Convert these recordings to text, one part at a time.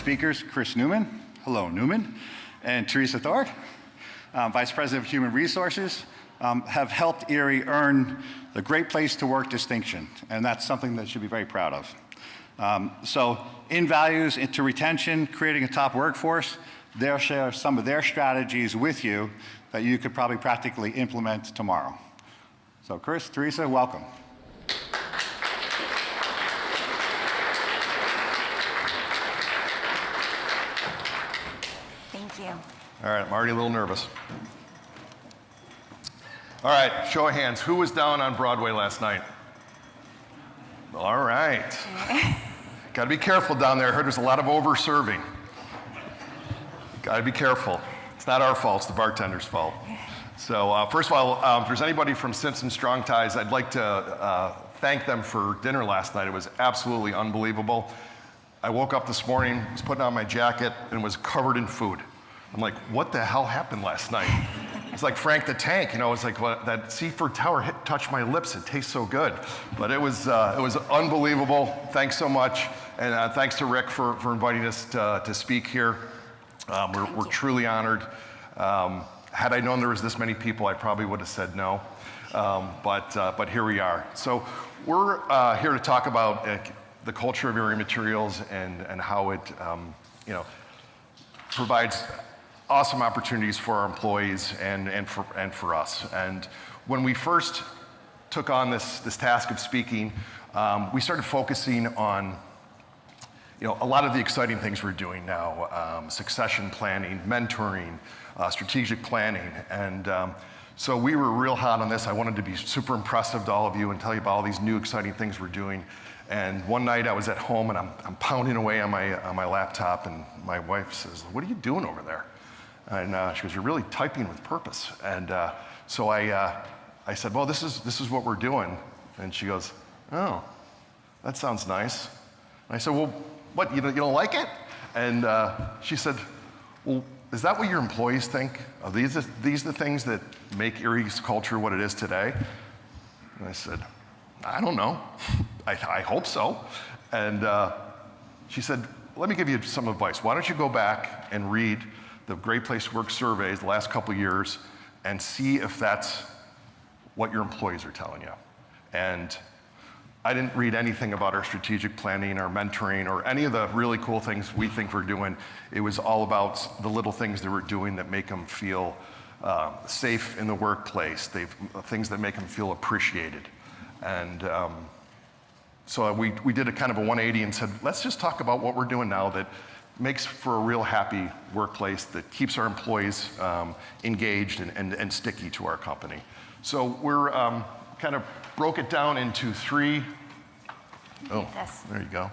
speakers, Chris Neumann, hello Neumann, and Theresa Thoryk, Vice President of Human Resources, have helped Erie earn the Great Place to Work distinction, and that's something that you should be very proud of. So in values, into retention, creating a top workforce, they'll share some of their strategies with you that you could probably practically implement tomorrow. So Chris, Theresa, welcome. Thank you. All right, I'm already a little nervous. All right, show of hands. Who was down on Broadway last night? All right. Got to be careful down there. I heard there's a lot of over-serving. Got to be careful. It's not our fault, it's the bartender's fault. So first of all, if there's anybody from Simpson Strong Ties, I'd like to thank them for dinner last night. It was absolutely unbelievable. I woke up this morning, was putting on my jacket, and was covered in food. I'm like, what the hell happened last night? It's like Frank the Tank, you know, it's like that Seaford Tower touched my lips, it tastes so good. But it was unbelievable. Thanks so much, and thanks to Rick for inviting us to speak here. We're truly honored. Had I known there was this many people, I probably would have said no, but here we are. So we're here to talk about the culture of Erie Materials and how it provides awesome opportunities for our employees and for us. And when we first took on this task of speaking, we started focusing on a lot of the exciting things we're doing now, succession planning, mentoring, strategic planning. And so we were real hot on this. I wanted to be super impressive to all of you and tell you about all these new exciting things we're doing. And one night I was at home and I'm pounding away on my laptop, and my wife says, "What are you doing over there?" And she goes, "You're really typing with purpose." And so I said, "Well, this is what we're doing." And she goes, "Oh, that sounds nice." And I said, "Well, what, you don't like it?" And she said, "Well, is that what your employees think? Are these the things that make Erie's culture what it is today?" And I said, "I don't know. I hope so." And she said, "Let me give you some advice. Why don't you go back and read the Great Place to Work surveys the last couple of years and see if that's what your employees are telling you." And I didn't read anything about our strategic planning, our mentoring, or any of the really cool things we think we're doing. It was all about the little things that we're doing that make them feel safe in the workplace, things that make them feel appreciated. And so we did a kind of a 180 and said, let's just talk about what we're doing now that makes for a real happy workplace, that keeps our employees engaged and sticky to our company. So we're kind of broke it down into three. Oh, there you go.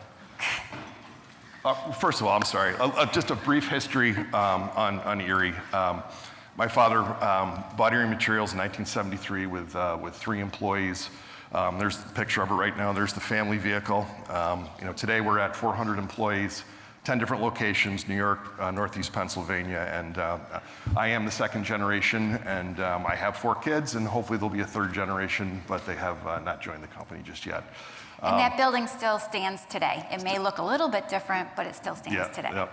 First of all, I'm sorry, just a brief history on Erie. My father bought Erie Materials in 1973 with 3 employees. There's the picture of it right now. There's the family vehicle. Today we're at 400 employees, 10 different locations, New York, Northeast Pennsylvania, and I am the second generation, and I have 4 kids, and hopefully there'll be a 3rd generation, but they have not joined the company just yet. And that building still stands today. It may look a little bit different, but it still stands today. Yeah.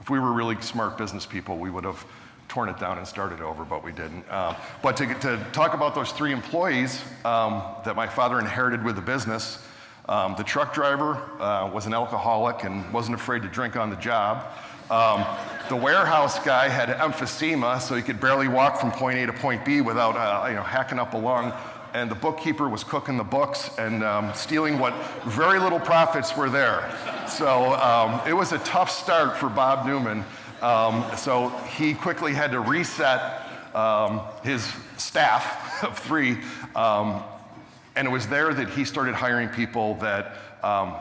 If we were really smart business people, we would have torn it down and started over, but we didn't. But to talk about those 3 employees that my father inherited with the business, the truck driver was an alcoholic and wasn't afraid to drink on the job. The warehouse guy had emphysema, so he could barely walk from point A to point B without hacking up a lung. And the bookkeeper was cooking the books and stealing what very little profits were there. So it was a tough start for Bob Neumann. So he quickly had to reset his staff of 3. And it was there that he started hiring people that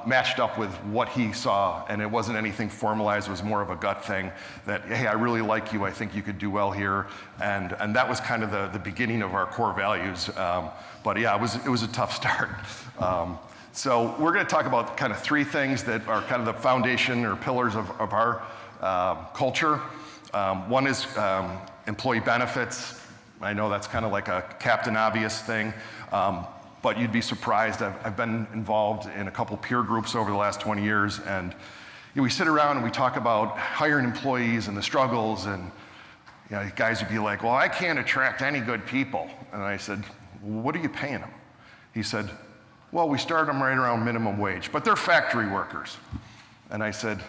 matched up with what he saw, and it wasn't anything formalized. It was more of a gut thing that, hey, I really like you. I think you could do well here, and that was kind of the beginning of our core values. But yeah, it was a tough start. So we're going to talk about kind of 3 things that are kind of the foundation or pillars of our culture. One is employee benefits. I know that's kind of like a Captain Obvious thing. But you'd be surprised. I've been involved in a couple peer groups over the last 20 years, and we sit around and we talk about hiring employees and the struggles, and guys would be like, well, I can't attract any good people. And I said, well, what are you paying them? He said, well, we start them right around minimum wage, but they're factory workers. And he said,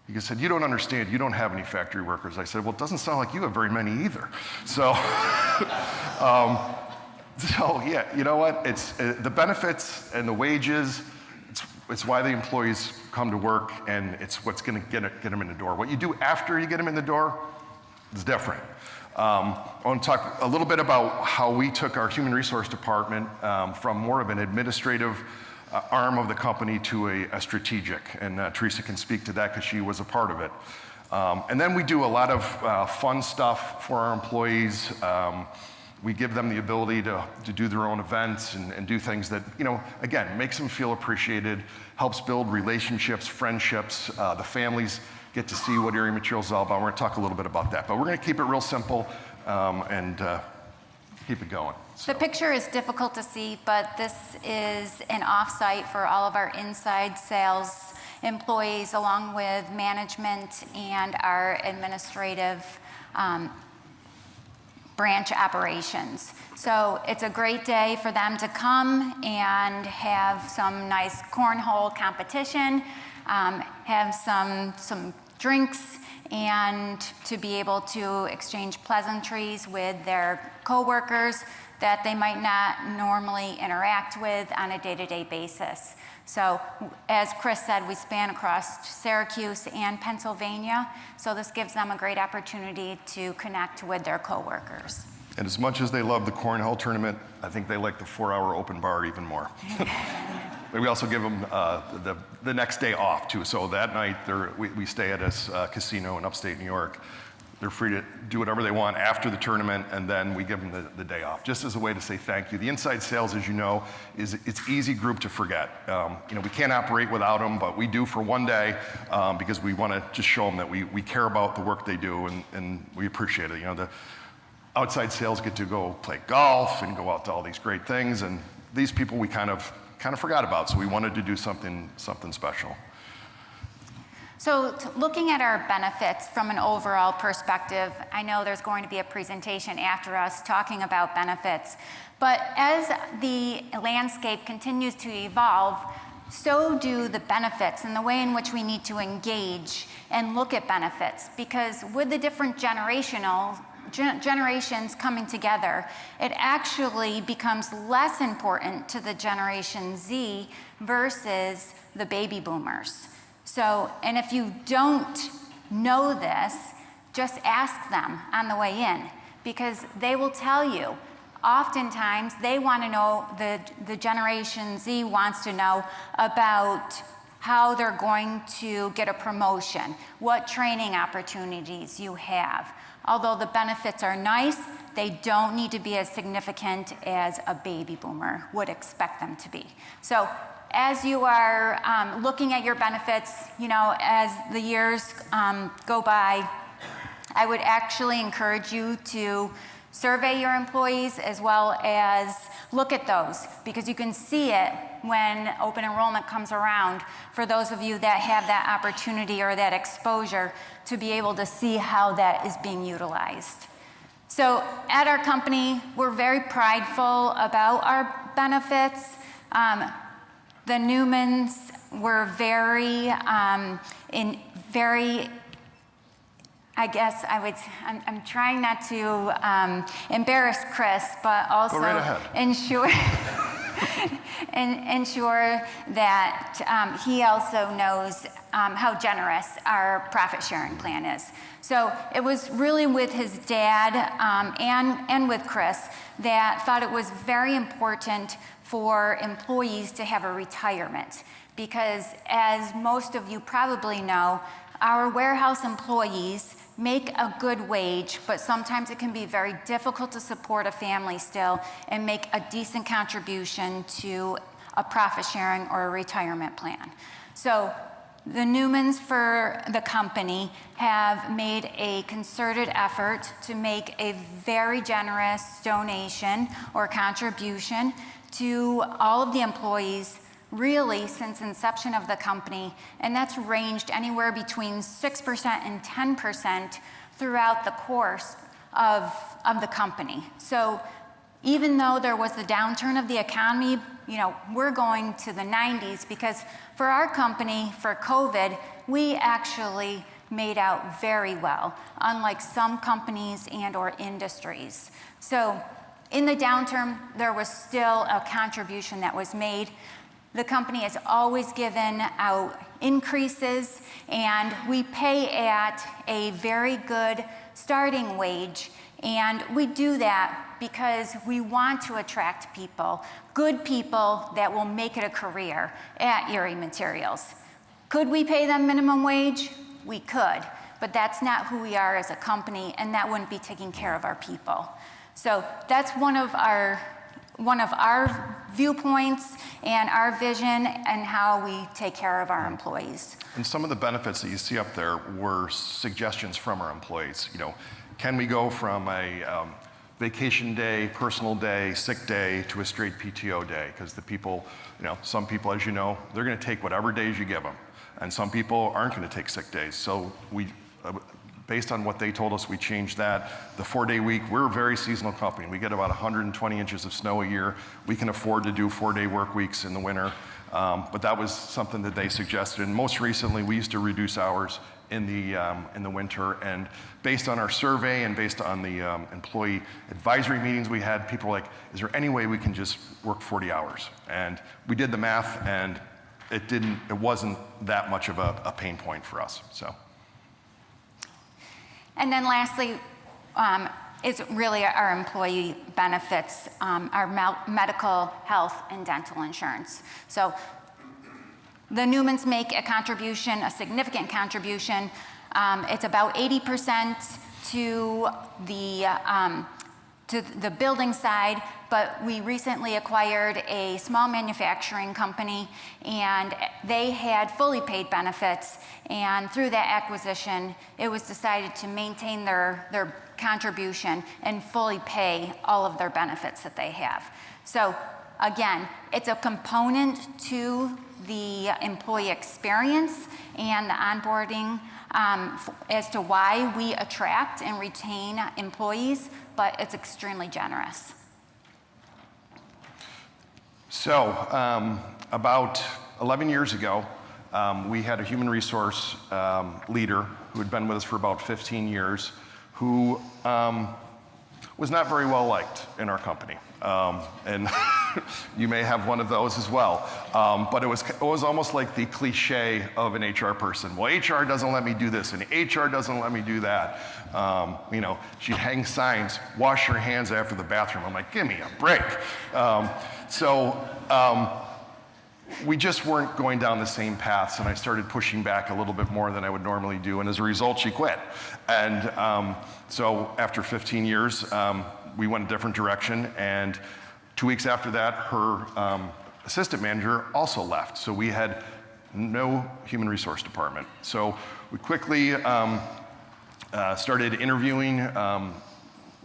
you don't understand, you don't have any factory workers. I said, well, it doesn't sound like you have very many either. So, yeah, you know what? It's the benefits and the wages, it's why the employees come to work, and it's what's gonna get them in the door. What you do after you get them in the door is different. I want to talk a little bit about how we took our human resource department from more of an administrative arm of the company to a strategic, and Theresa can speak to that because she was a part of it. And then we do a lot of fun stuff for our employees. We give them the ability to do their own events and do things that, again, makes them feel appreciated, helps build relationships, friendships. The families get to see what Erie Materials is all about. We're going to talk a little bit about that. But we're going to keep it real simple and keep it going. The picture is difficult to see, but this is an offsite for all of our inside sales employees, along with management and our administrative branch operations. So it's a great day for them to come and have some nice cornhole competition, have some drinks, and to be able to exchange pleasantries with their coworkers that they might not normally interact with on a day-to-day basis. So as Chris said, we span across Syracuse and Pennsylvania, so this gives them a great opportunity to connect with their coworkers. And as much as they love the cornhole tournament, I think they like the 4-hour open bar even more. But we also give them the next day off too. So that night we stay at a casino in upstate New York. They're free to do whatever they want after the tournament, and then we give them the day off, just as a way to say thank you. The inside sales, as you know, it's easy group to forget. We can't operate without them, but we do for one day because we want to just show them that we care about the work they do, and we appreciate it. The outside sales get to go play golf and go out to all these great things, and these people we kind of forgot about, so we wanted to do something special. So looking at our benefits from an overall perspective, I know there's going to be a presentation after us talking about benefits, but as the landscape continues to evolve, so do the benefits and the way in which we need to engage and look at benefits, because with the different generations coming together, it actually becomes less important to the Generation Z versus the baby boomers. So, and if you don't know this, just ask them on the way in, because they will tell you. Oftentimes, they want to know, the Generation Z wants to know about how they're going to get a promotion, what training opportunities you have. Although the benefits are nice, they don't need to be as significant as a baby boomer would expect them to be. So as you are looking at your benefits, as the years go by, I would actually encourage you to survey your employees as well as look at those, because you can see it when open enrollment comes around, for those of you that have that opportunity or that exposure to be able to see how that is being utilized. So at our company, we're very prideful about our benefits. The Neumanns were very, I'm trying not to embarrass Chris, but also Go right ahead. ensure that he also knows how generous our profit sharing plan is. So it was really with his dad and with Chris that thought it was very important for employees to have a retirement, because as most of you probably know, our warehouse employees make a good wage, but sometimes it can be very difficult to support a family still and make a decent contribution to a profit sharing or a retirement plan. So the Neumanns for the company have made a concerted effort to make a very generous donation or contribution to all of the employees really since inception of the company, and that's ranged anywhere between 6% and 10% throughout the course of the company. So even though there was the downturn of the economy, we're going to the 90s because for our company, for COVID, we actually made out very well, unlike some companies and or industries. So in the downturn, there was still a contribution that was made. The company has always given out increases, and we pay at a very good starting wage, and we do that because we want to attract people, good people that will make it a career at Erie Materials. Could we pay them minimum wage? We could, but that's not who we are as a company, and that wouldn't be taking care of our people. So that's one of our viewpoints and our vision and how we take care of our employees. And some of the benefits that you see up there were suggestions from our employees. Can we go from a vacation day, personal day, sick day to a straight PTO day? Because the people, some people, as you know, they're going to take whatever days you give them. And some people aren't going to take sick days. So we, based on what they told us, we changed that. The 4-day week, we're a very seasonal company. We get about 120 inches of snow a year. We can afford to do 4-day work weeks in the winter. But that was something that they suggested. And most recently, we used to reduce hours in the winter. And based on our survey and based on the employee advisory meetings we had, people were like, is there any way we can just work 40 hours? And we did the math, and it wasn't that much of a pain point for us, so. And then lastly, is really our employee benefits, our medical, health, and dental insurance. So the Neumanns make a contribution, a significant contribution. It's about 80% to the building side, but we recently acquired a small manufacturing company, and they had fully paid benefits, and through that acquisition, it was decided to maintain their contribution and fully pay all of their benefits that they have. So again, it's a component to the employee experience and the onboarding as to why we attract and retain employees, but it's extremely generous. So about 11 years ago, we had a human resource leader who had been with us for about 15 years who was not very well liked in our company. And you may have one of those as well. But it was almost like the cliche of an HR person. Well, HR doesn't let me do this, and HR doesn't let me do that. She'd hang signs, wash your hands after the bathroom. I'm like, give me a break. We just weren't going down the same paths, and I started pushing back a little bit more than I would normally do, and as a result, she quit. And so after 15 years, we went a different direction, and 2 weeks after that, her assistant manager also left. So we had no human resource department. So we quickly started interviewing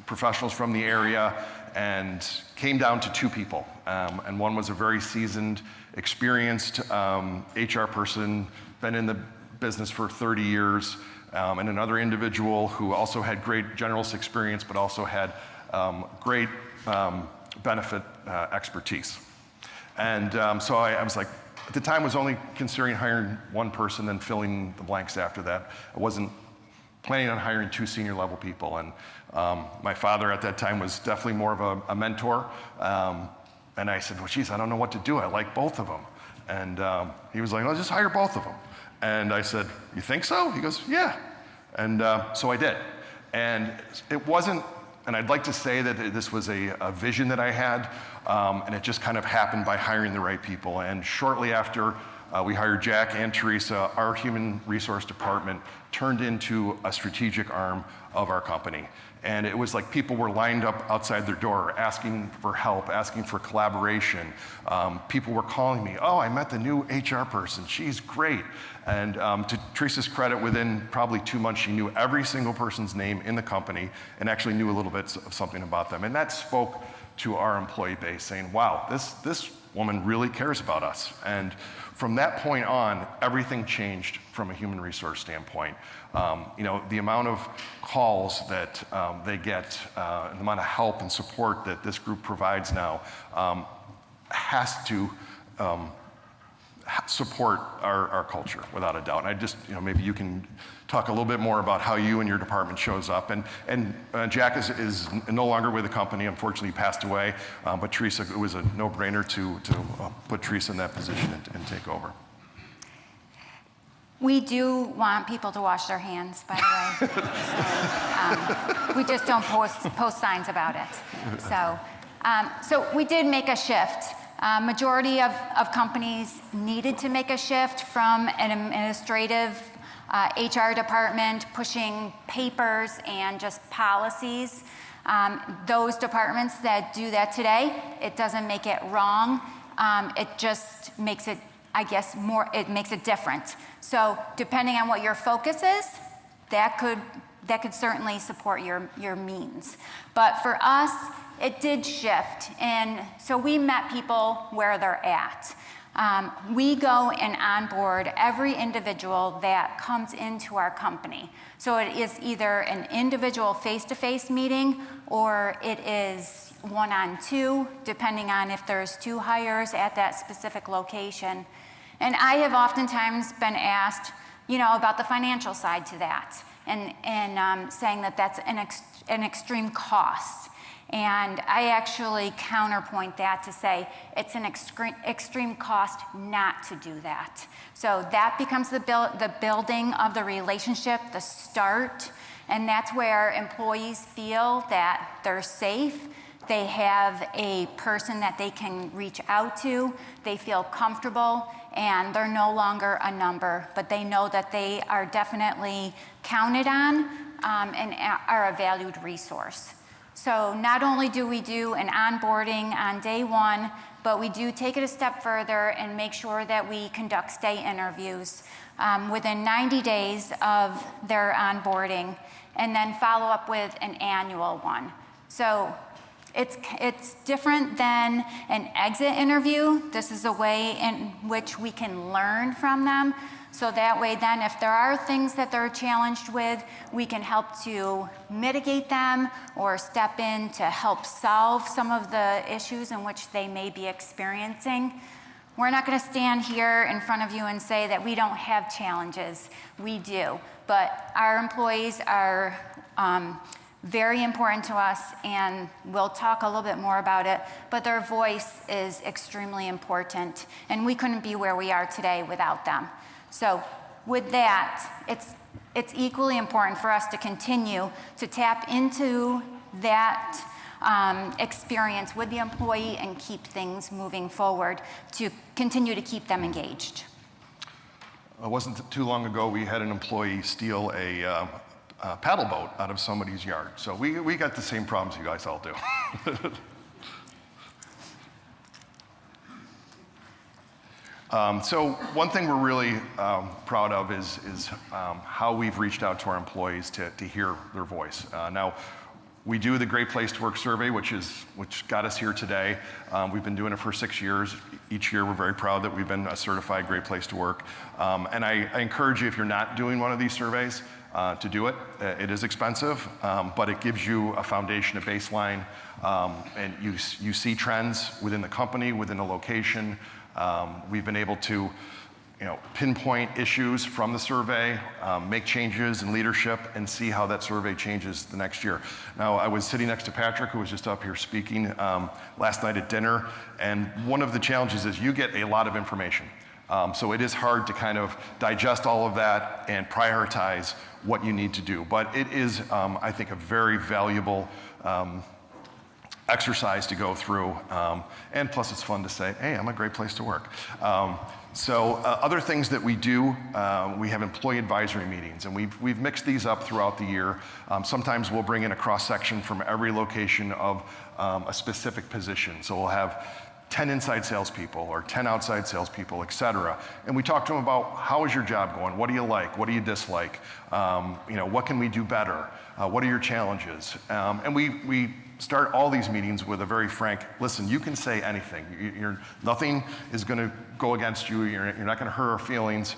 professionals from the area and came down to 2 people. And one was a very seasoned, experienced HR person, been in the business for 30 years, and another individual who also had great generalist experience, but also had great benefit expertise. And so I was like, at the time, was only considering hiring one person and filling the blanks after that. I wasn't planning on hiring 2 senior level people. And my father at that time was definitely more of a mentor. And I said, well, geez, I don't know what to do. I like both of them. And he was like, well, just hire both of them. And I said, you think so? He goes, yeah. And so I did. And it wasn't, and I'd like to say that this was a vision that I had, and it just kind of happened by hiring the right people. And shortly after we hired Jack and Theresa, our human resource department turned into a strategic arm of our company. And it was like people were lined up outside their door asking for help, asking for collaboration. People were calling me, oh, I met the new HR person, she's great. And to Theresa's credit, within probably 2 months, she knew every single person's name in the company and actually knew a little bit of something about them. And that spoke to our employee base saying, wow, this woman really cares about us. And from that point on, everything changed from a human resource standpoint. The amount of calls that they get, the amount of help and support that this group provides now has to support our culture, without a doubt. And maybe you can talk a little bit more about how you and your department shows up. And Jack is no longer with the company. Unfortunately, he passed away. But Theresa, it was a no-brainer to put Theresa in that position and take over. We do want people to wash their hands, by the way. So, we just don't post signs about it. So we did make a shift. Majority of companies needed to make a shift from an administrative HR department pushing papers and just policies. Those departments that do that today, it doesn't make it wrong. It just makes it, it makes it different. So depending on what your focus is, that could certainly support your means. But for us, it did shift, and so we met people where they're at. We go and onboard every individual that comes into our company. So it is either an individual face-to-face meeting, or it is one-on-two, depending on if there's 2 hires at that specific location. And I have oftentimes been asked, about the financial side to that, and saying that that's an extreme cost. And I actually counterpoint that to say it's an extreme cost not to do that. So that becomes the building of the relationship, the start, and that's where employees feel that they're safe. They have a person that they can reach out to. They feel comfortable, and they're no longer a number, but they know that they are definitely counted on and are a valued resource. So not only do we do an onboarding on day 1, but we do take it a step further and make sure that we conduct stay interviews within 90 days of their onboarding, and then follow up with an annual one. So it's different than an exit interview. This is a way in which we can learn from them. So that way then, if there are things that they're challenged with, we can help to mitigate them or step in to help solve some of the issues in which they may be experiencing. We're not going to stand here in front of you and say that we don't have challenges. We do. But our employees are very important to us, and we'll talk a little bit more about it, but their voice is extremely important, and we couldn't be where we are today without them. So with that, it's equally important for us to continue to tap into that experience with the employee and keep things moving forward to continue to keep them engaged. It wasn't too long ago we had an employee steal a paddle boat out of somebody's yard. So we got the same problems you guys all do. So one thing we're really proud of is how we've reached out to our employees to hear their voice. Now, we do the Great Place to Work survey, which got us here today. We've been doing it for 6 years. Each year, we're very proud that we've been a certified Great Place to Work. And I encourage you, if you're not doing one of these surveys, to do it. It is expensive, but it gives you a foundation, a baseline, and you see trends within the company, within a location. We've been able to pinpoint issues from the survey, make changes in leadership, and see how that survey changes the next year. Now, I was sitting next to Patrick, who was just up here speaking last night at dinner, and one of the challenges is you get a lot of information. So it is hard to kind of digest all of that and prioritize what you need to do. But it is, I think, a very valuable exercise to go through. And plus, it's fun to say, hey, I'm a great place to work. So other things that we do, we have employee advisory meetings, and we've mixed these up throughout the year. Sometimes we'll bring in a cross-section from every location of a specific position. So we'll have 10 inside salespeople or 10 outside salespeople, et cetera. And we talk to them about, how is your job going? What do you like? What do you dislike? What can we do better? What are your challenges? And we start all these meetings with a very frank, listen, you can say anything. Nothing is going to go against you. You're not going to hurt our feelings.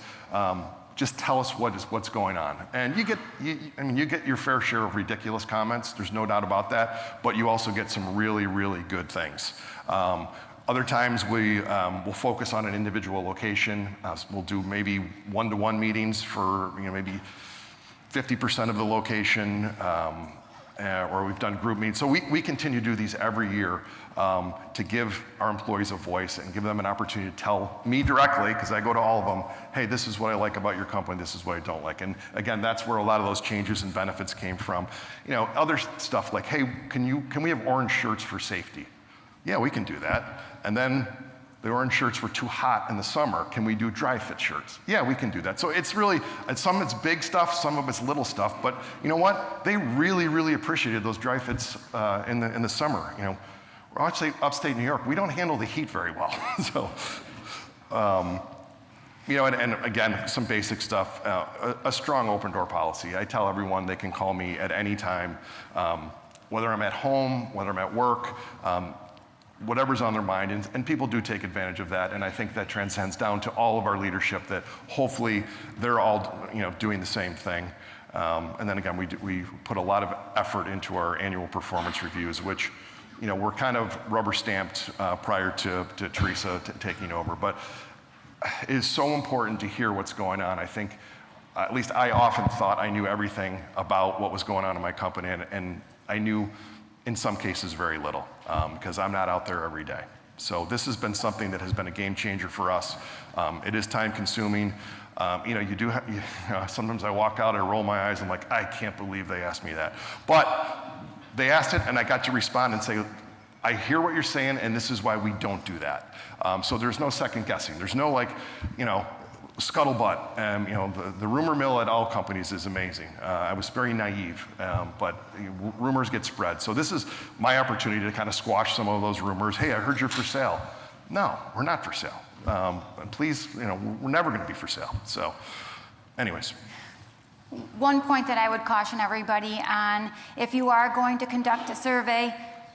Just tell us what's going on. And you get your fair share of ridiculous comments. There's no doubt about that. But you also get some really, really good things. Other times we'll focus on an individual location. We'll do maybe one-to-one meetings for maybe 50% of the location, or we've done group meetings. So we continue to do these every year to give our employees a voice and give them an opportunity to tell me directly, because I go to all of them, hey, this is what I like about your company, this is what I don't like. And again, that's where a lot of those changes and benefits came from. Other stuff like, hey, can we have orange shirts for safety? Yeah, we can do that. And then the orange shirts were too hot in the summer. Can we do dry fit shirts? Yeah, we can do that. So it's really, some of it's big stuff, some of it's little stuff, but you know what? They really, really appreciated those dry fits in the summer. We're actually upstate New York. We don't handle the heat very well. So, and again, some basic stuff. A strong open door policy. I tell everyone they can call me at any time, whether I'm at home, whether I'm at work, whatever's on their mind, and people do take advantage of that, and I think that transcends down to all of our leadership, that hopefully they're all doing the same thing. And then again, we put a lot of effort into our annual performance reviews, which were kind of rubber stamped prior to Theresa taking over, but it is so important to hear what's going on. I think, at least I often thought I knew everything about what was going on in my company, and I knew in some cases very little, because I'm not out there every day. So this has been something that has been a game changer for us. It is time consuming. Sometimes I walk out, I roll my eyes, I'm like, I can't believe they asked me that. But they asked it, and I got to respond and say, I hear what you're saying, and this is why we don't do that. So there's no second guessing. There's no scuttlebutt. The rumor mill at all companies is amazing. I was very naive, but rumors get spread. So this is my opportunity to kind of squash some of those rumors. Hey, I heard you're for sale. No, we're not for sale. And please, we're never going to be for sale. So, anyways. One point that I would caution everybody on, if you are going to conduct a survey,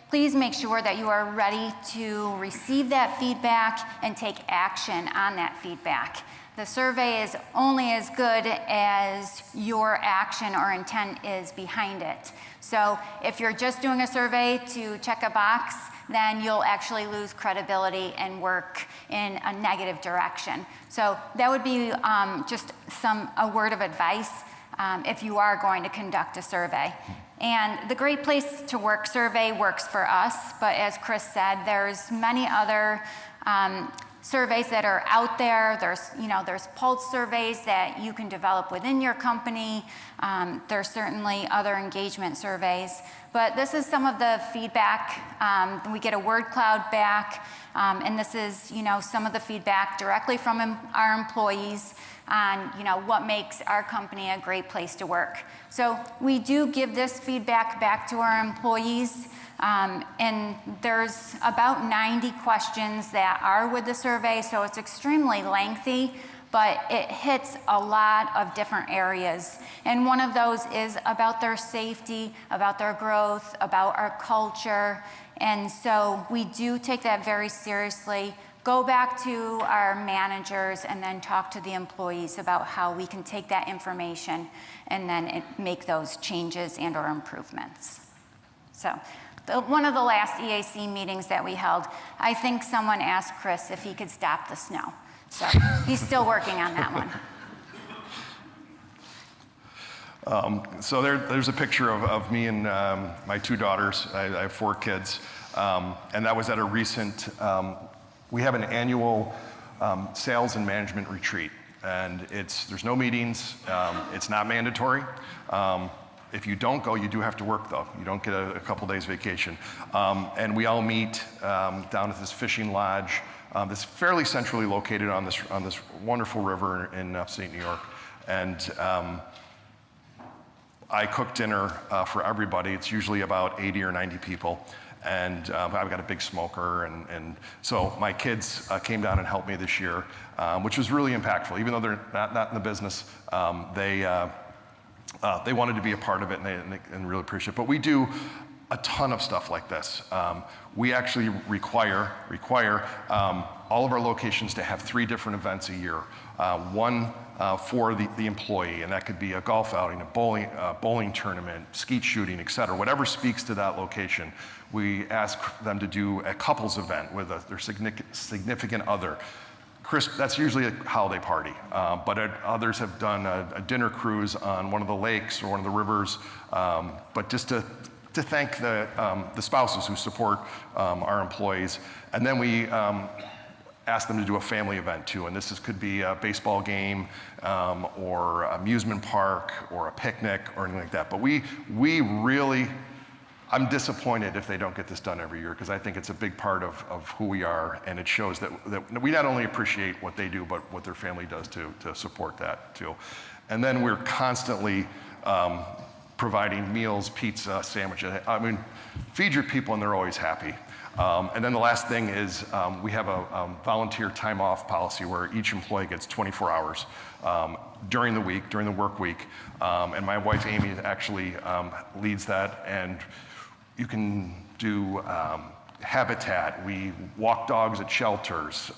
please make sure that you are ready to receive that feedback and take action on that feedback. The survey is only as good as your action or intent is behind it. So if you're just doing a survey to check a box, then you'll actually lose credibility and work in a negative direction. So that would be just a word of advice if you are going to conduct a survey. And the Great Place to Work survey works for us, but as Chris said, there's many other surveys that are out there. There's pulse surveys that you can develop within your company. There's certainly other engagement surveys, but this is some of the feedback. We get a word cloud back, and this is some of the feedback directly from our employees on what makes our company a great place to work. So we do give this feedback back to our employees. And there's about 90 questions that are with the survey, so it's extremely lengthy, but it hits a lot of different areas. And one of those is about their safety, about their growth, about our culture. And so we do take that very seriously. Go back to our managers and then talk to the employees about how we can take that information and then make those changes and or improvements. So. One of the last EAC meetings that we held, I think someone asked Chris if he could stop the snow. So he's still working on that one. So there's a picture of me and my two daughters. I have 4 kids. And that was at a recent, we have an annual sales and management retreat. And there's no meetings. It's not mandatory. If you don't go, you do have to work, though. You don't get a couple days vacation. And we all meet down at this fishing lodge that's fairly centrally located on this wonderful river in upstate New York. And I cook dinner for everybody. It's usually about 80 or 90 people. And I've got a big smoker. And so my kids came down and helped me this year, which was really impactful. Even though they're not in the business, they wanted to be a part of it and really appreciate it. But we do a ton of stuff like this. We actually require all of our locations to have 3 different events a year. One for the employee, and that could be a golf outing, a bowling tournament, skeet shooting, et cetera. Whatever speaks to that location, we ask them to do a couples event with their significant other. That's usually a holiday party, but others have done a dinner cruise on one of the lakes or one of the rivers, but just to thank the spouses who support our employees. And then we ask them to do a family event too, and could be a baseball game or amusement park or a picnic or anything like that. But we really, I'm disappointed if they don't get this done every year, because I think it's a big part of who we are, and it shows that we not only appreciate what they do, but what their family does to support that too. And then we're constantly providing meals, pizza, sandwiches. I mean, feed your people and they're always happy. And then the last thing is we have a volunteer time off policy where each employee gets 24 hours during the week, during the work week. And my wife, Amy, actually leads that. And you can do habitat. We walk dogs at shelters.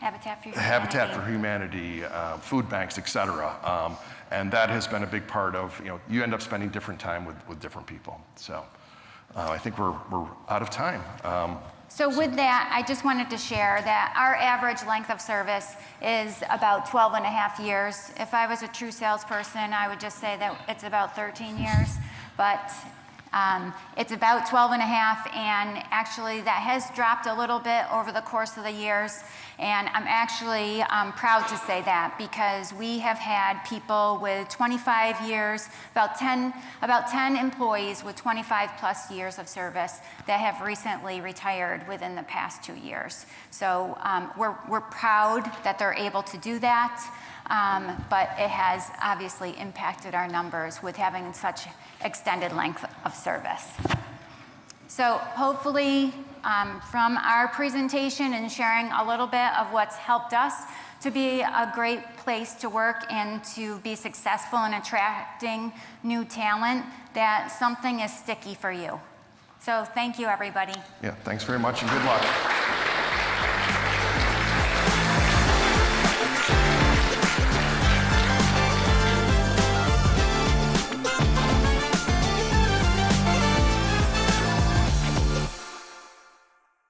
Habitat for Humanity, food banks, et cetera. And that has been a big part of, you end up spending different time with different people. So I think we're out of time. So with that, I just wanted to share that our average length of service is about 12 and a half years. If I was a true salesperson, I would just say that it's about 13 years, but it's about 12 and a half, and actually that has dropped a little bit over the course of the years. And I'm actually proud to say that, because we have had people with 25 years, about 10 employees with 25 plus years of service that have recently retired within the past 2 years. So we're proud that they're able to do that, but it has obviously impacted our numbers with having such extended length of service. So hopefully from our presentation and sharing a little bit of what's helped us to be a great place to work and to be successful in attracting new talent, that something is sticky for you. So thank you, everybody. Yeah, thanks very much and good luck.